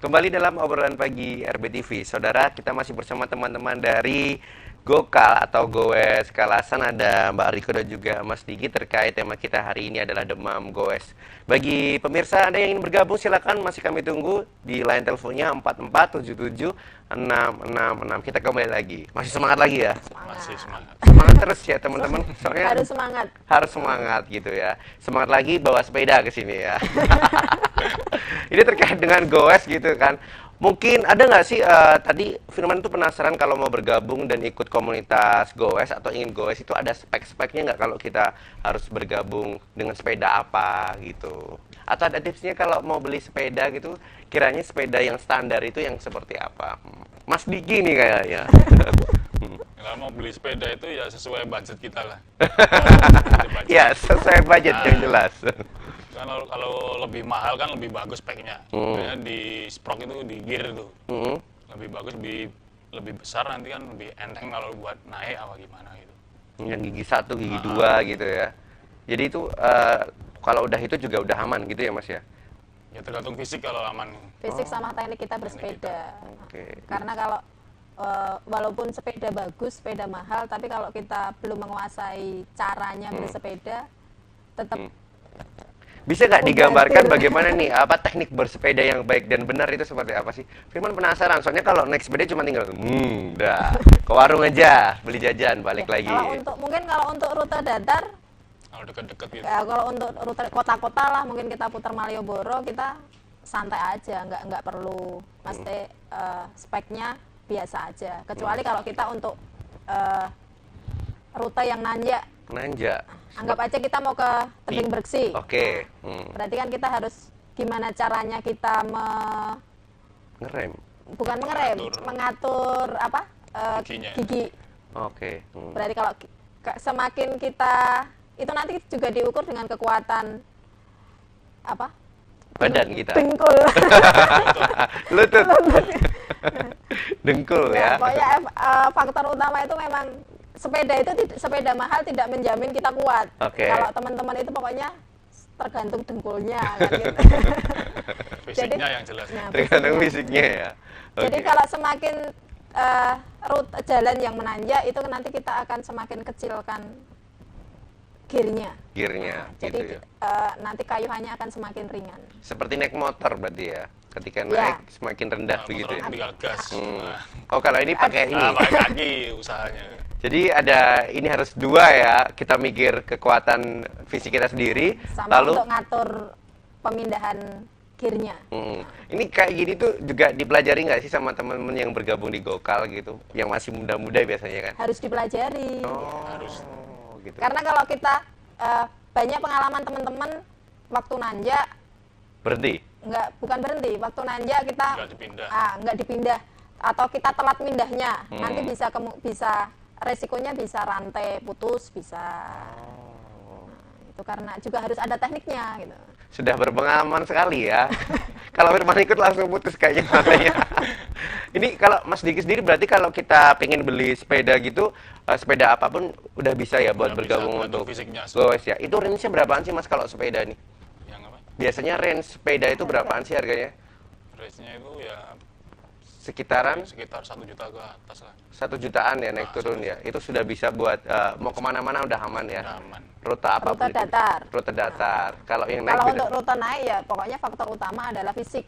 Kembali dalam obrolan pagi RBTV, saudara, kita masih bersama teman-teman dari Gokal atau Goes Kalasan. Ada Mbak Riko dan juga Mas Diki. Terkait tema kita hari ini adalah demam goes. Bagi pemirsa Anda yang ingin bergabung, silakan, masih kami tunggu di line teleponnya 4477-666. Kita kembali lagi. Masih semangat lagi ya? Masih semangat. Semangat terus ya teman-teman. Soalnya Harus semangat. harus semangat gitu ya. Semangat lagi bawa sepeda ke sini ya. Ini terkait dengan goes gitu kan. Mungkin ada nggak sih tadi Firman tuh penasaran kalau mau bergabung dan ikut komunitas goes atau ingin goes itu ada spek-speknya nggak kalau kita harus bergabung dengan sepeda apa gitu? Atau ada tipsnya kalau mau beli sepeda gitu, kiranya sepeda yang standar itu yang seperti apa? Mas Diki nih kayaknya. Kalau mau beli sepeda itu ya sesuai budget kita lah. Ya, sesuai budget yang jelas. Kan kalau lebih mahal kan lebih bagus speknya. Kayak di Sprock itu di gear itu. Lebih bagus, lebih besar, nanti kan lebih enteng kalau buat naik apa gimana gitu. Yang gigi 1, gigi 2 gitu ya. Jadi itu kalau udah itu juga udah aman gitu ya Mas ya? Ya tergantung fisik kalau aman. Fisik sama teknik kita bersepeda. Oke. Karena kalau walaupun sepeda bagus, sepeda mahal, tapi kalau kita belum menguasai caranya bersepeda, tetap Bisa nggak digambarkan bagaimana nih apa teknik bersepeda yang baik dan benar itu seperti apa sih? Firman penasaran, soalnya kalau naik sepeda cuma tinggal dah ke warung aja beli jajan balik lagi. Kalau untuk rute datar, kalau deket-deket gitu. ya kalau untuk rute kota-kota lah, mungkin kita putar Malioboro, kita santai aja, nggak perlu mesti speknya biasa aja. Kecuali kalau kita untuk rute yang nanjak. Anggap aja kita mau ke Tebing Breksi. Oke. Berarti kan kita harus gimana caranya kita ngerem. Bukan mengerem, mengatur apa? Gigi. Oke. Berarti kalau semakin kita itu nanti juga diukur dengan kekuatan apa? Badan kita. Dengkul. Lutut. Dengkul ya. Pokoknya faktor utama itu memang sepeda mahal tidak menjamin kita kuat. Kalau teman-teman itu pokoknya tergantung dengkulnya kan gitu. Fisiknya yang jelas. Tergantung fisiknya ya. Jadi kalau semakin rute jalan yang menanjak itu nanti kita akan semakin kecilkan gearnya. Jadi gitu nanti kayuhannya akan semakin ringan. Seperti naik motor berarti ya. Ketika naik semakin rendah begitu ya. Tinggal gas. Oh, kalau ini pakai ini. Pakai kaki usahanya. Jadi ini harus dua ya, kita mikir kekuatan fisik kita sendiri, sama untuk ngatur pemindahan gearnya. Ini kayak gini tuh juga dipelajari nggak sih sama teman-teman yang bergabung di Gokal gitu, yang masih muda-muda biasanya kan? Harus dipelajari. Harus. Gitu. Karena kalau kita banyak pengalaman teman-teman waktu nanjak berhenti. Bukan berhenti, waktu nanjak kita nggak dipindah atau kita telat mindahnya, nanti bisa resikonya bisa rantai putus, bisa itu karena juga harus ada tekniknya gitu. Sudah berpengalaman sekali ya. Kalau Firman ikut langsung putus kayaknya makanya. Ini kalau Mas Diki sendiri berarti kalau kita pengen beli sepeda gitu, sepeda apapun udah bisa ya buat bergabung untuk goes ya. Itu range-nya berapaan sih Mas kalau sepeda nih? Yang apa? Biasanya range sepeda itu berapaan sih harganya? Range-nya itu ya sekitar 1 juta ke atas lah. 1 jutaan ya naik turun ya. Itu sudah bisa buat mau kemana-mana udah aman ya. Aman. Rute apa? Rute datar. Kalau yang naik untuk rute naik ya pokoknya faktor utama adalah fisik.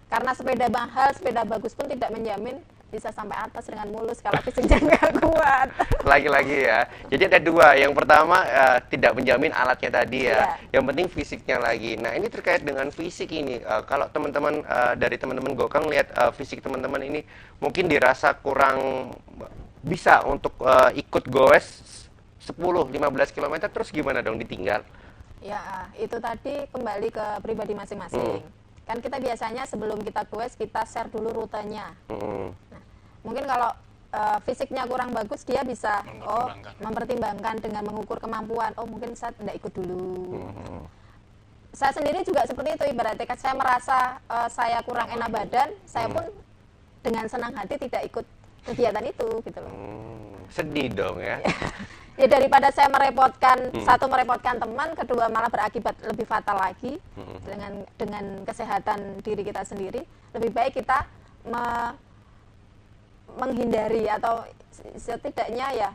Karena sepeda mahal, sepeda bagus pun tidak menjamin bisa sampai atas dengan mulus kalau fisiknya nggak kuat. Lagi-lagi ya. Jadi ada dua. Yang pertama tidak menjamin alatnya tadi ya. Yang penting fisiknya lagi. Nah ini terkait dengan fisik ini. Kalau teman-teman dari teman-teman Gokal lihat fisik teman-teman ini mungkin dirasa kurang bisa untuk ikut goes 10-15 km terus gimana dong ditinggal? Ya itu tadi kembali ke pribadi masing-masing. Kan kita biasanya sebelum kita goes kita share dulu rutenya. Nah, mungkin kalau fisiknya kurang bagus dia bisa mempertimbangkan dengan mengukur kemampuan. Oh mungkin saya tidak ikut dulu. Saya sendiri juga seperti itu, ibaratnya saya merasa saya kurang enak badan, saya pun dengan senang hati tidak ikut kegiatan itu gitu loh. Sedih dong ya. Ya daripada saya merepotkan, satu merepotkan teman, kedua malah berakibat lebih fatal lagi dengan kesehatan diri kita sendiri. Lebih baik kita menghindari atau setidaknya ya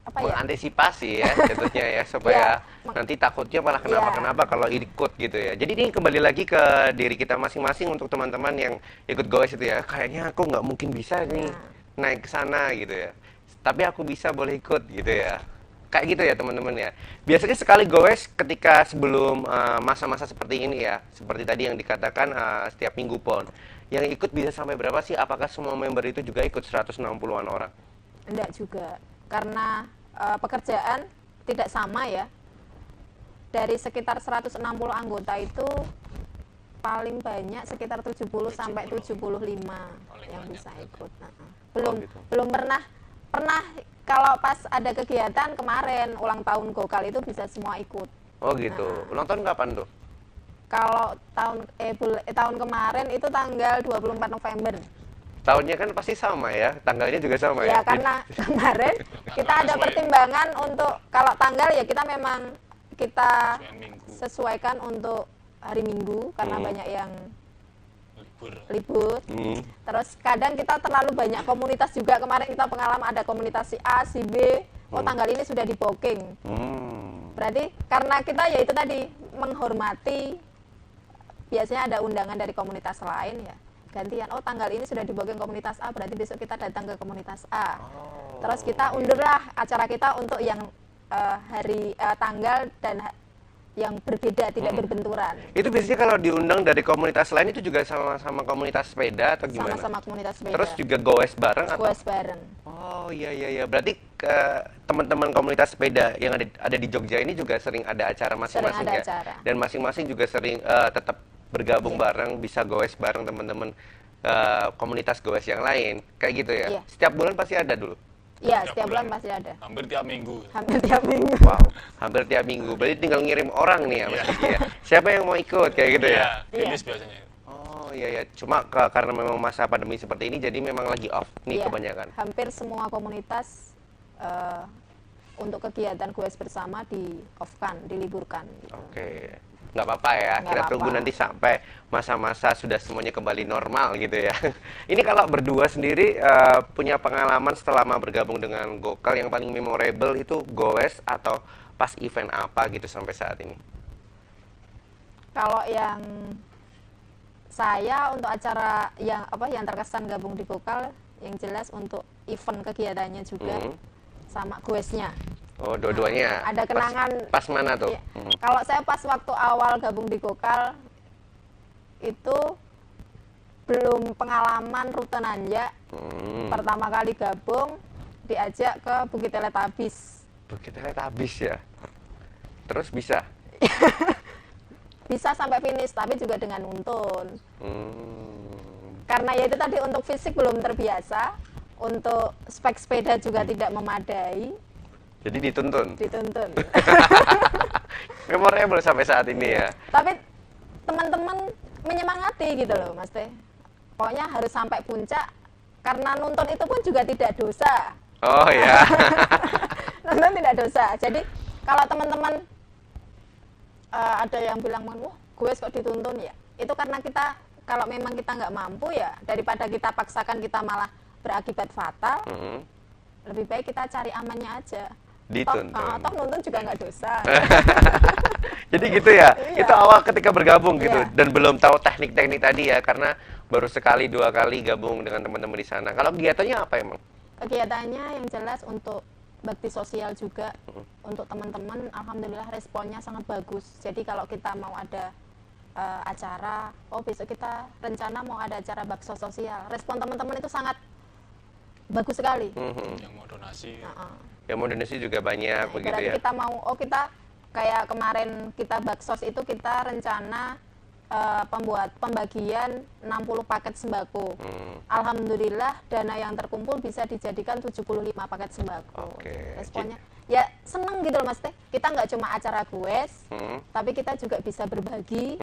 mengantisipasi ya jatuhnya ya supaya nanti takutnya malah kenapa-kenapa kalau ikut gitu ya. Jadi ini kembali lagi ke diri kita masing-masing untuk teman-teman yang ikut goes itu ya. Kayaknya aku nggak mungkin bisa nih naik ke sana gitu ya. Tapi aku bisa, boleh ikut gitu ya. Kayak gitu ya teman-teman ya. Biasanya sekali goes ketika sebelum masa-masa seperti ini ya. Seperti tadi yang dikatakan setiap minggu pon. Yang ikut bisa sampai berapa sih? Apakah semua member itu juga ikut 160-an orang? Enggak juga. Karena pekerjaan tidak sama ya. Dari sekitar 160 anggota itu paling banyak sekitar 70 sampai 75 yang bisa ikut. Belum pernah kalau pas ada kegiatan kemarin ulang tahun Gokal itu bisa semua ikut. Oh gitu. Ulang tahun kapan tuh? Kalau tahun kemarin itu tanggal 24 November. Tahunnya kan pasti sama ya, tanggalnya juga sama ya? Ya karena kemarin kita ada pertimbangan untuk, kalau tanggal ya kita memang kita sesuaikan untuk hari Minggu, karena banyak yang libur. Terus kadang kita terlalu banyak komunitas juga, kemarin kita pengalaman ada komunitas si A, si B, tanggal ini sudah di booking. Berarti karena kita ya itu tadi, menghormati, biasanya ada undangan dari komunitas lain ya. Gantian, tanggal ini sudah di-booking komunitas A, berarti besok kita datang ke komunitas A. Terus kita undurlah acara kita untuk yang tanggal dan yang berbeda, tidak berbenturan. Itu biasanya kalau diundang dari komunitas lain itu juga sama-sama komunitas sepeda atau gimana? Sama-sama komunitas sepeda. Terus juga goes bareng atau? Goes bareng. Oh iya. Berarti teman-teman komunitas sepeda yang ada di Jogja ini juga sering ada acara masing-masing ya? Acara. Dan masing-masing juga sering tetap bergabung bareng, bisa goes bareng teman-teman komunitas goes yang lain, kayak gitu ya. Setiap bulan pasti ada dulu. Iya, setiap bulan pasti ada. Hampir tiap minggu. Wow, hampir tiap minggu. Berarti tinggal ngirim orang nih ya, Mas Diki ya. Siapa yang mau ikut kayak gitu ya? Finish biasanya. Oh iya. Cuma karena memang masa pandemi seperti ini, jadi memang lagi off nih kebanyakan. Hampir semua komunitas untuk kegiatan goes bersama di off-kan, diliburkan. Gitu. Oke. Nggak apa-apa ya, kita tunggu nanti sampai masa-masa sudah semuanya kembali normal gitu ya. Ini kalau berdua sendiri punya pengalaman selama bergabung dengan Gokal yang paling memorable itu goes atau pas event apa gitu sampai saat ini? Kalau yang saya untuk acara yang terkesan gabung di Gokal, yang jelas untuk event kegiatannya juga sama goesnya. Oh, dua-duanya. Ada kenangan. Pas mana tuh? Iya. Kalau saya pas waktu awal gabung di Gokal itu belum pengalaman rute nanjak. Pertama kali gabung diajak ke Bukit Teletabis. Bukit Teletabis ya. Terus bisa? Bisa sampai finish, tapi juga dengan nuntun. Karena ya itu tadi untuk fisik belum terbiasa, untuk spek sepeda juga tidak memadai. Jadi dituntun? Dituntun. Memorable sampai saat ini ya? Tapi teman-teman menyemangati gitu loh Mas Teh. Pokoknya harus sampai puncak, karena nuntun itu pun juga tidak dosa. Oh ya. Nuntun tidak dosa. Jadi kalau teman-teman ada yang bilang, wah gue kok dituntun ya. Itu karena kita, kalau memang kita nggak mampu ya, daripada kita paksakan kita malah berakibat fatal, lebih baik kita cari amannya aja. Dituntun. Toh nuntun juga nggak dosa. Jadi gitu ya. Iya. Itu awal ketika bergabung gitu, Iya. dan belum tahu teknik-teknik tadi ya, karena baru sekali 2 kali gabung dengan teman-teman di sana. Kalau kegiatannya apa emang? Kegiatannya yang jelas untuk bakti sosial juga untuk teman-teman. Alhamdulillah responnya sangat bagus. Jadi kalau kita mau ada acara, besok kita rencana mau ada acara bakso sosial, respon teman-teman itu sangat bagus sekali. Yang mau donasi. Yang mau donasi juga banyak begitu ya. Kita mau, kita kayak kemarin kita baksos itu kita rencana pembagian 60 paket sembako. Alhamdulillah dana yang terkumpul bisa dijadikan 75 paket sembako. Responnya ya seneng gitu loh Mas Teh. Kita nggak cuma acara goes, tapi kita juga bisa berbagi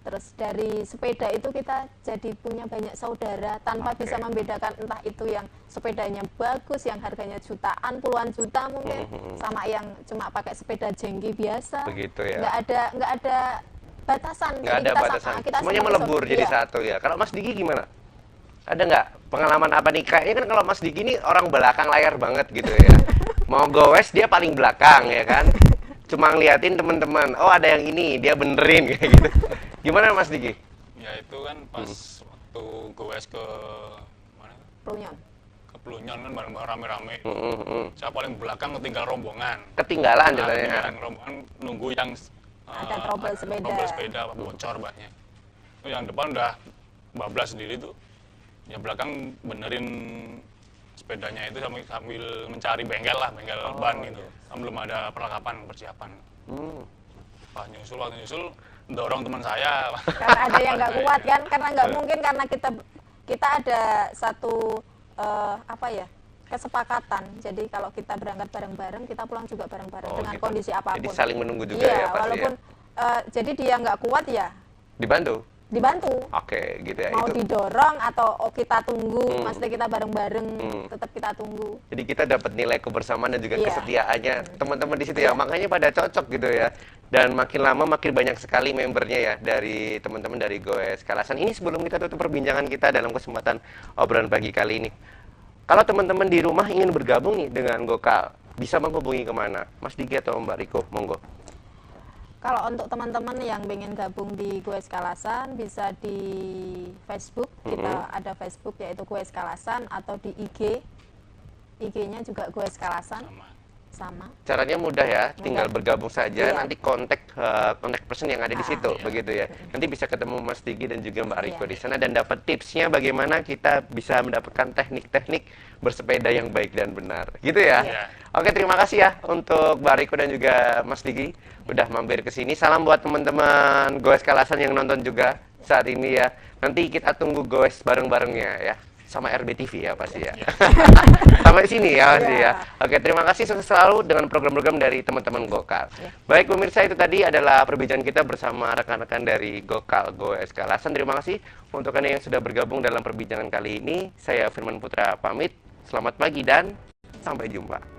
Terus dari sepeda itu kita jadi punya banyak saudara tanpa bisa membedakan entah itu yang sepedanya bagus, yang harganya jutaan, puluhan juta mungkin, sama yang cuma pakai sepeda jengki biasa. Begitu ya. Nggak ada batasan. Nggak Jadi ada batasan. kita Semuanya sama melebur jadi satu ya. Kalau Mas Diki gimana? Ada nggak pengalaman apa nih? Kayaknya kan kalau Mas Diki ini orang belakang layar banget gitu ya. Mau goes dia paling belakang ya kan. Cuma ngeliatin teman-teman, oh ada yang ini, dia benerin kayak gitu. Gimana Mas Diki? Ya itu kan pas waktu goes ke mana? Pelunyon. Ke Pelunyon kan bareng-bareng rame-rame. Saya paling belakang ketinggal rombongan. Ketinggalan Nah, ceritanya. ketinggalan rombongan nunggu yang Ada trouble sepeda. trouble sepeda bocor bannya. Itu yang depan udah bablas sendiri tuh. Yang belakang benerin sepedanya itu sambil mencari bengkel ban gitu. Kan belum ada perlengkapan persiapan. Pas nyusul dorong teman saya. Karena ada yang nggak kuat kan, karena nggak mungkin, karena kita ada satu kesepakatan. Jadi kalau kita berangkat bareng-bareng, kita pulang juga bareng-bareng dengan gitu. kondisi apapun. Jadi saling menunggu juga iya, ya pasti walaupun jadi dia nggak kuat ya dibantu. Oke, gitu ya. Mau itu. didorong atau kita tunggu, maksudnya kita bareng-bareng, tetap kita tunggu. Jadi kita dapat nilai kebersamaan dan juga Iya. kesetiaannya teman-teman di situ ya. Makanya pada cocok gitu ya. Dan makin lama makin banyak sekali membernya ya dari teman-teman dari Goes Kalasan. Ini sebelum kita tutup perbincangan kita dalam kesempatan obrolan pagi kali ini. Kalau teman-teman di rumah ingin bergabung nih dengan Gokal, bisa menghubungi kemana? Mas Diki atau Mbak Riko? Monggo. Kalau untuk teman-teman yang pengen gabung di Goes Kalasan, bisa di Facebook. Kita ada Facebook yaitu Goes Kalasan, atau di IG. IG-nya juga Goes Kalasan. Sama. Caranya mudah ya, tinggal bergabung saja. Iya. Nanti kontak person yang ada di situ, begitu ya. Nanti bisa ketemu Mas Diki dan juga Mbak Riko di sana dan dapat tipsnya bagaimana kita bisa mendapatkan teknik-teknik bersepeda yang baik dan benar, gitu ya. Iya. Oke, terima kasih ya untuk Mbak Riko dan juga Mas Diki udah mampir ke sini. Salam buat teman-teman Goes Kalasan yang nonton juga saat ini ya. Nanti kita tunggu goes bareng-barengnya ya. Sama RBTV ya pasti ya. Sampai sini ya pasti ya. Oke, terima kasih sukses selalu dengan program-program dari teman-teman Gokal. Baik pemirsa, itu tadi adalah perbincangan kita bersama rekan-rekan dari Gokal Goes Kalasan. Terima kasih untuk Anda yang sudah bergabung dalam perbincangan kali ini. Saya Firman Putra pamit. Selamat pagi dan sampai jumpa.